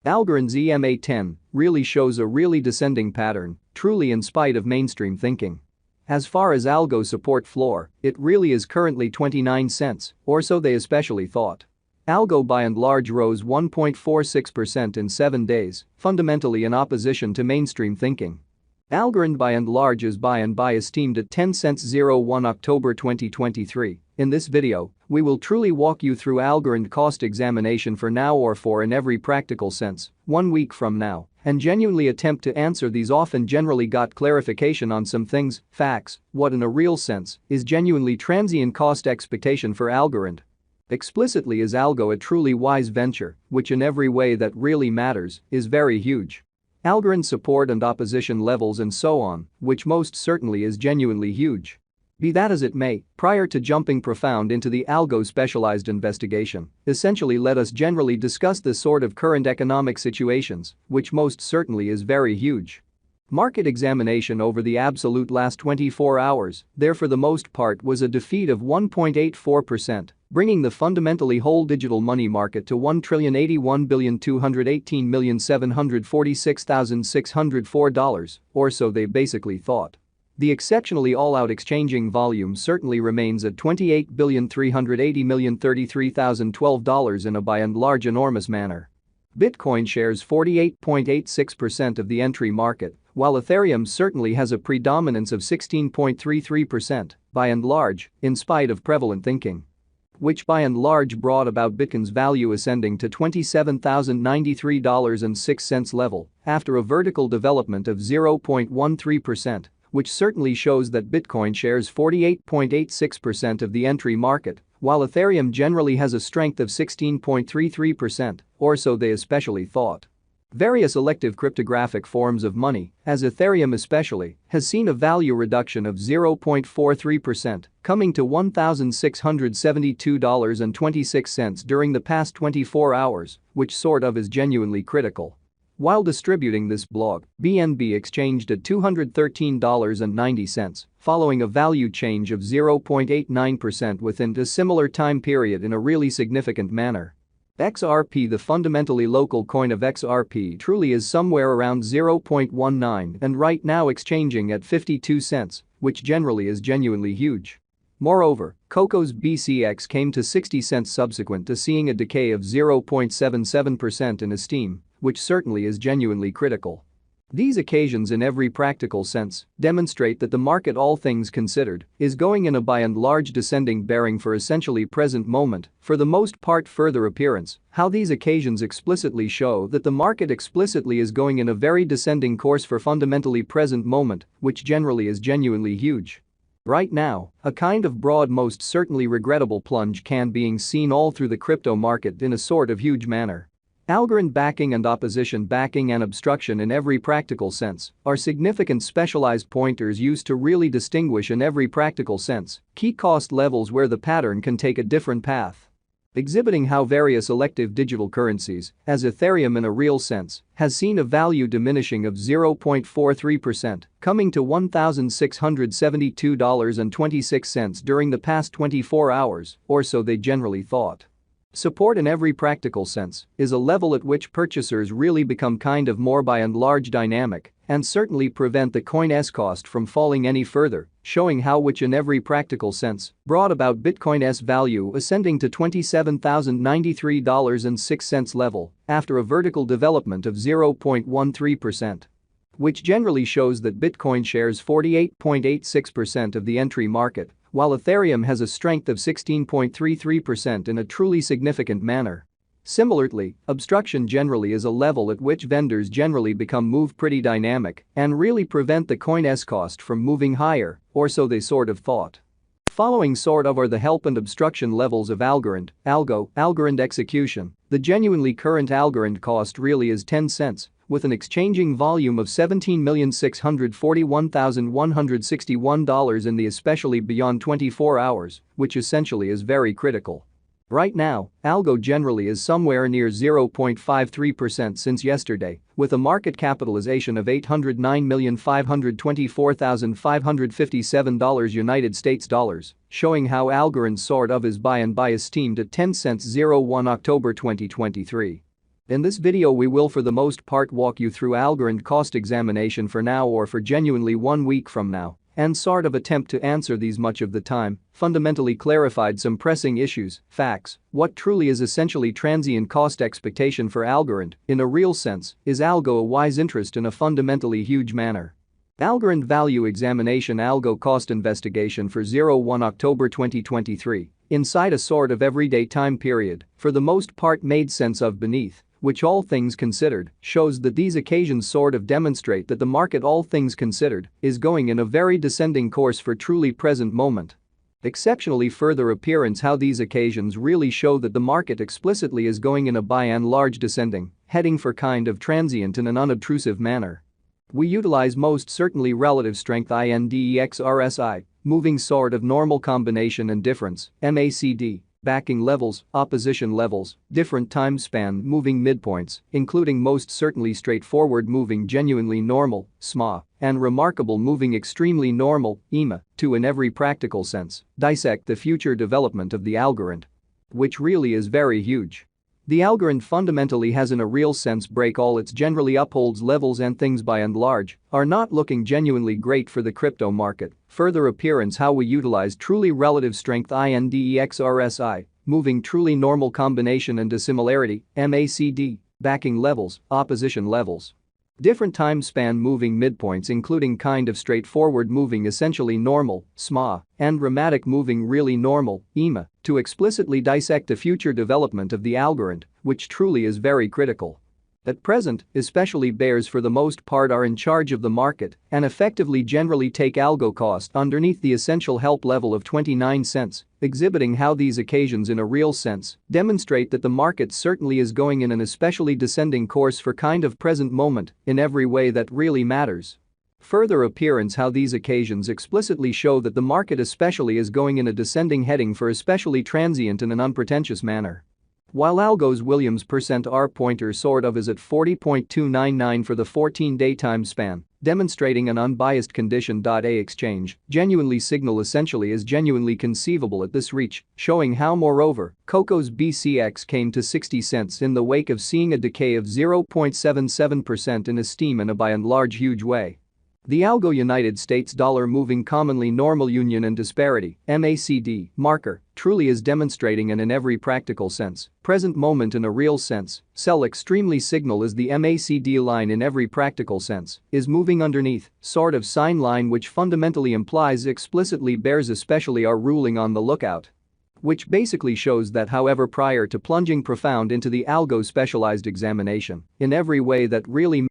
Algorand's EMA10 really shows a really descending pattern, truly in spite of mainstream thinking. As far as Algo support floor, it really is currently 29 cents, or so they especially thought. Algo by and large rose 1.46% in 7 days, fundamentally in opposition to mainstream thinking. Algorand by and large is buy and buy esteemed at 10 cents 01 October 2023. In this video, we will truly walk you through Algorand cost examination for now or for in every practical sense, 1 week from now, and genuinely attempt to answer these often generally got clarification on some things, facts, what in a real sense is genuinely transient cost expectation for Algorand. Explicitly is Algo a truly wise venture, which in every way that really matters is very huge. Algorand support and opposition levels and so on, which most certainly is genuinely huge. Be that as it may, prior to jumping profound into the Algo specialized investigation, essentially let us generally discuss the sort of current economic situations, which most certainly is very huge. Market examination over the absolute last 24 hours, there for the most part was a defeat of 1.84%, bringing the fundamentally whole digital money market to $1,081,218,746,604, or so they basically thought. The exceptionally all-out exchanging volume certainly remains at $28,380,033,012 in a by and large enormous manner. Bitcoin shares 48.86% of the entry market, while Ethereum certainly has a predominance of 16.33%, by and large, in spite of prevalent thinking. Which by and large brought about Bitcoin's value ascending to $27,093.06 level after a vertical development of 0.13%, which certainly shows that Bitcoin shares 48.86% of the entry market, while Ethereum generally has a strength of 16.33%, or so they especially thought. Various elective cryptographic forms of money, as Ethereum especially, has seen a value reduction of 0.43%, coming to $1,672.26 during the past 24 hours, which sort of is genuinely critical. While distributing this blog, BNB exchanged at $213.90, following a value change of 0.89% within a similar time period in a really significant manner. XRP, the fundamentally local coin of XRP, truly is somewhere around 0.19 and right now exchanging at 52 cents, which generally is genuinely huge. Moreover, Coco's BCX came to 60 cents subsequent to seeing a decay of 0.77% in esteem, which certainly is genuinely critical. These occasions in every practical sense demonstrate that the market, all things considered, is going in a by and large descending bearing for essentially present moment, for the most part further appearance, how these occasions explicitly show that the market explicitly is going in a very descending course for fundamentally present moment, which generally is genuinely huge. Right now, a kind of broad, most certainly regrettable plunge can being seen all through the crypto market in a sort of huge manner. Algorand backing and opposition backing and obstruction in every practical sense are significant specialized pointers used to really distinguish in every practical sense key cost levels where the pattern can take a different path. Exhibiting how various elective digital currencies, as Ethereum in a real sense, has seen a value diminishing of 0.43%, coming to $1,672.26 during the past 24 hours, or so they generally thought. Support in every practical sense is a level at which purchasers really become kind of more by and large dynamic and certainly prevent the coin's cost from falling any further, showing how which in every practical sense brought about Bitcoin's value ascending to $27,093.06 level after a vertical development of 0.13%. Which generally shows that Bitcoin shares 48.86% of the entry market, while Ethereum has a strength of 16.33% in a truly significant manner. Similarly, obstruction generally is a level at which vendors generally become move pretty dynamic and really prevent the coin's cost from moving higher, or so they sort of thought. Following sort of are the help and obstruction levels of Algorand, Algo, Algorand execution. The genuinely current Algorand cost really is 10 cents, with an exchanging volume of $17,641,161 in the especially beyond 24 hours, which essentially is very critical. Right now, Algo generally is somewhere near 0.53% since yesterday, with a market capitalization of $809,524,557 United States dollars, showing how Algorand sort of is buy and buy esteemed at 10 cents 01 October 2023. In this video we will for the most part walk you through Algorand cost examination for now or for genuinely 1 week from now, and sort of attempt to answer these much of the time, fundamentally clarified some pressing issues, facts, what truly is essentially transient cost expectation for Algorand, in a real sense, is Algo a wise interest in a fundamentally huge manner. Algorand value examination Algo cost investigation for 01 October 2023, inside a sort of everyday time period, for the most part made sense of beneath, which all things considered, shows that these occasions sort of demonstrate that the market all things considered is going in a very descending course for truly present moment. Exceptionally further appearance how these occasions really show that the market explicitly is going in a by and large descending, heading for kind of transient in an unobtrusive manner. We utilize most certainly relative strength index RSI, moving sort of normal combination and difference, MACD. Backing levels, opposition levels, different time span moving midpoints, including most certainly straightforward moving genuinely normal, SMA, and remarkable moving extremely normal, EMA, to in every practical sense, dissect the future development of the Algorand. Which really is very huge. The Algorand fundamentally has in a real sense break all its generally upholds levels and things by and large are not looking genuinely great for the crypto market. Further appearance how we utilize truly relative strength index RSI, moving truly normal combination and dissimilarity, MACD, backing levels, opposition levels. Different time span moving midpoints including kind of straightforward moving essentially normal, SMA, and dramatic moving really normal, EMA, to explicitly dissect the future development of the Algorand, which truly is very critical. At present, especially bears for the most part are in charge of the market and effectively generally take algo cost underneath the essential help level of 29 cents, exhibiting how these occasions in a real sense demonstrate that the market certainly is going in an especially descending course for kind of present moment in every way that really matters. Further appearance how these occasions explicitly show that the market especially is going in a descending heading for especially transient in an unpretentious manner. While Algo's Williams %R pointer sort of is at 40.299 for the 14-day time span, demonstrating an unbiased condition. A exchange, genuinely signal essentially is genuinely conceivable at this reach, showing how moreover, Coco's BCX came to 60 cents in the wake of seeing a decay of 0.77% in esteem in a by and large huge way. The Algo United States dollar moving commonly normal union and disparity, MACD, marker, truly is demonstrating and in every practical sense, present moment in a real sense, sell extremely signal is the MACD line in every practical sense, is moving underneath, sort of sign line which fundamentally implies explicitly bears especially our ruling on the lookout. Which basically shows that however prior to plunging profound into the Algo specialized examination, in every way that really